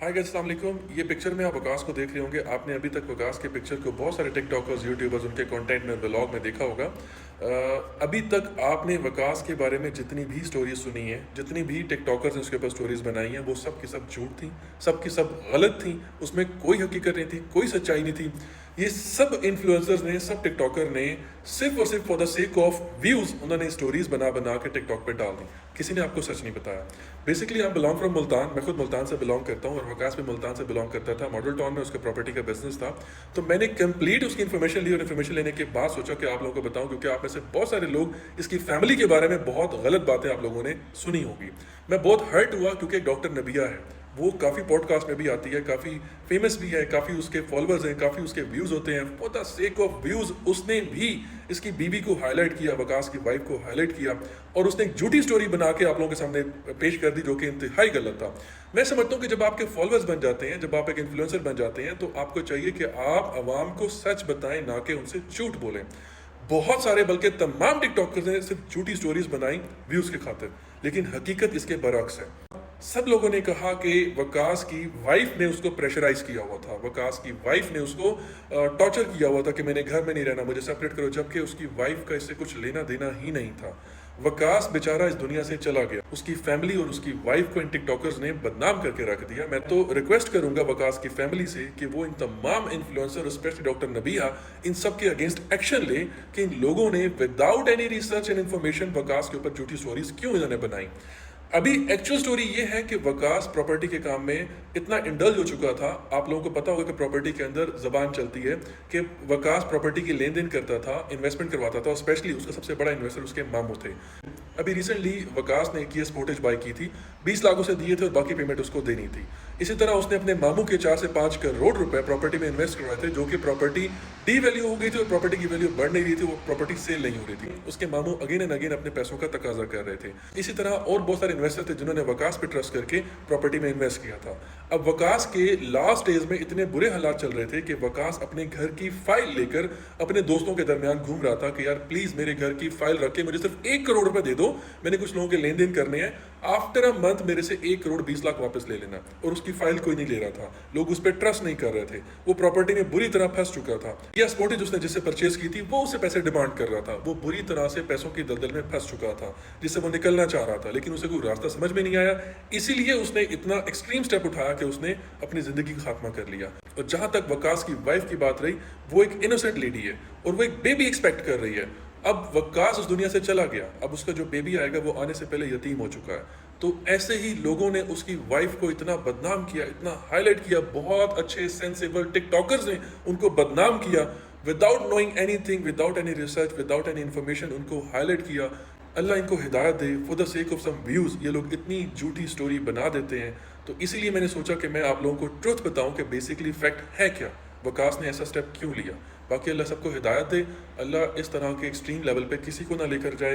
Hi guys, अस्सलाम वालेकुम। ये पिक्चर में आप वकास को देख रहे होंगे। आपने अभी तक वकास के पिक्चर को बहुत सारे टिकटॉकर्स, यूट्यूबर्स उनके कंटेंट में, व्लॉग में देखा होगा। अभी तक आपने वकास के बारे में जितनी भी स्टोरीज सुनी है, जितनी भी टिकटॉकर्स ने उसके ऊपर स्टोरीज बनाई हैं, वो सब की सब झूठ थी, सब की सब गलत थी। उसमें कोई हकीकत नहीं थी, कोई सच्चाई नहीं थी। ये सब इन्फ्लुएंसर्स ने, सब टिकटॉकर ने सिर्फ और सिर्फ for the sake of views उन्होंने स्टोरीज बना बना के टिकटॉक पे डाल दी। किसी ने आपको सच नहीं बताया। बेसिकली आप बिलोंग फ्रॉम मुल्तान, मैं खुद मुल्तान से बिलोंग करता हूँ और वकास भी मुल्तान से बिलोंग करता था। मॉडल टाउन में उसके प्रॉपर्टी का बिजनेस था। तो मैंने कंप्लीट उसकी इन्फॉर्मेशन ली और इन्फॉर्मेशन लेने के बाद सोचा कि आप लोगों को बताऊं, क्योंकि आप में से बहुत सारे लोग इसकी फैमिली के बारे में बहुत गलत बातें आप लोगों ने सुनी होगी। मैं बहुत हर्ट हुआ क्योंकि एक डॉक्टर नबिया है, वो काफ़ी पॉडकास्ट में भी आती है, काफ़ी फेमस भी है, काफ़ी उसके फॉलोअर्स हैं, काफ़ी उसके व्यूज़ होते हैं। For the sake of views उसने भी इसकी बीवी को हाईलाइट किया, वकास की वाइफ को हाईलाइट किया और उसने एक झूठी स्टोरी बना के आप लोगों के सामने पेश कर दी, जो कि इंतहाई गलत था। मैं समझता हूँ कि जब आपके फॉलोअर्स बन जाते हैं, जब आप एक इन्फ्लुएंसर बन जाते हैं, तो आपको चाहिए कि आप आवाम को सच बताएं, ना कि उनसे झूठ बोलें। बहुत सारे, बल्कि तमाम टिकटॉकर्स ने सिर्फ झूठी स्टोरीज बनाई व्यूज़ के खातिर, लेकिन हकीकत इसके बरअक्स है। सब लोगों ने कहा कि वकास की वाइफ ने उसको प्रेशराइज किया हुआ था, वकास की वाइफ ने उसको टॉर्चर किया हुआ था कि मैंने घर में नहीं रहना, मुझे सेपरेट करो, जबकि उसकी वाइफ का इससे कुछ लेना देना ही नहीं था। वकास बेचारा इस दुनिया से चला गया, उसकी फैमिली और उसकी वाइफ को इन टिकटॉकर्स ने बदनाम करके रख दिया। मैं तो रिक्वेस्ट करूंगा वकास की फैमिली से कि वो इन तमाम इन्फ्लुएंसर, स्पेशली डॉक्टर नबिया, इन सब के अगेंस्ट एक्शन ले कि इन लोगों ने without any research and information Waqas के ऊपर झूठी स्टोरीज क्यों इन्होंने बनाई। अभी एक्चुअल स्टोरी ये है कि वकास प्रॉपर्टी के काम में इतना इंडल्ज हो चुका था। आप लोगों को पता होगा कि प्रॉपर्टी के अंदर जबान चलती है कि वकास प्रॉपर्टी की लेन देन करता था, इन्वेस्टमेंट करवाता था, और स्पेशली उसका सबसे बड़ा इन्वेस्टर उसके मामू थे। अभी रिसेंटली वकास ने किया स्पोर्टेज बाय की थी, 20 लाख उसे दिए थे और बाकी पेमेंट उसको देनी थी। इसी तरह उसने अपने मामू के 4 से 5 करोड़ रुपए प्रॉपर्टी में इन्वेस्ट करवाए थे, जो कि प्रॉपर्टी डी वैल्यू हो गई थी और प्रॉपर्टी की वैल्यू बढ़ नहीं रही थी, वो प्रॉपर्टी सेल नहीं हो रही थी। उसके मामू अगेन एंड अगेन अपने पैसों का तकाजा कर रहे थे। इसी तरह और बहुत सारे इन्वेस्टर थे जिन्होंने वकास पे ट्रस्ट करके प्रॉपर्टी में इन्वेस्ट किया था। अब वकास के लास्ट स्टेज में इतने बुरे हालात चल रहे थे कि वकास अपने घर की फाइल लेकर अपने दोस्तों के दरमियान घूम रहा था कि यार प्लीज मेरे घर की फाइल रख के मुझे सिर्फ 1 करोड़ रुपए दे दो, मैंने कुछ लोगों के लेन देन करने हैं, आफ्टर अ मंथ मेरे से 1 करोड़ 20 लाख वापस ले लेना। और उसकी फाइल कोई नहीं ले रहा था, लोग उस पर ट्रस्ट नहीं कर रहे थे, वो प्रॉपर्टी में बुरी तरह फंस चुका था। या स्पॉटेज उसने जिससे परचेज की थी वो उससे पैसे डिमांड कर रहा था, वो बुरी तरह से पैसों की दलदल में फंस चुका था, जिससे वो निकलना चाह रहा था, लेकिन उसे कोई रास्ता समझ में नहीं आया। इसीलिए उसने इतना एक्सट्रीम स्टेप उठाया कि उसने अपनी जिंदगी का खात्मा कर लिया। और जहां तक वकास की वाइफ की बात रही, वो एक इनोसेंट लेडी है और वो एक बेबी एक्सपेक्ट कर रही है। अब वकास उस दुनिया से चला गया, अब उसका जो बेबी आएगा वो आने से पहले यतीम हो चुका है। तो ऐसे ही लोगों ने उसकी वाइफ को इतना बदनाम किया, इतना हाईलाइट किया, बहुत अच्छे सेंसिबल टिकटॉकर्स ने उनको बदनाम किया, without knowing anything, without any research, without any information उनको हाईलाइट किया। अल्लाह इनको हिदायत दे। For the sake of some views ये लोग इतनी झूठी स्टोरी बना देते हैं। तो इसीलिए मैंने सोचा कि मैं आप लोगों को ट्रुथ बताऊं कि बेसिकली फैक्ट है क्या, वकास ने ऐसा स्टेप क्यों लिया। बाकी अल्लाह सबको हिदायत दे, अल्लाह इस तरह के एक्सट्रीम लेवल पे किसी को ना लेकर जाए।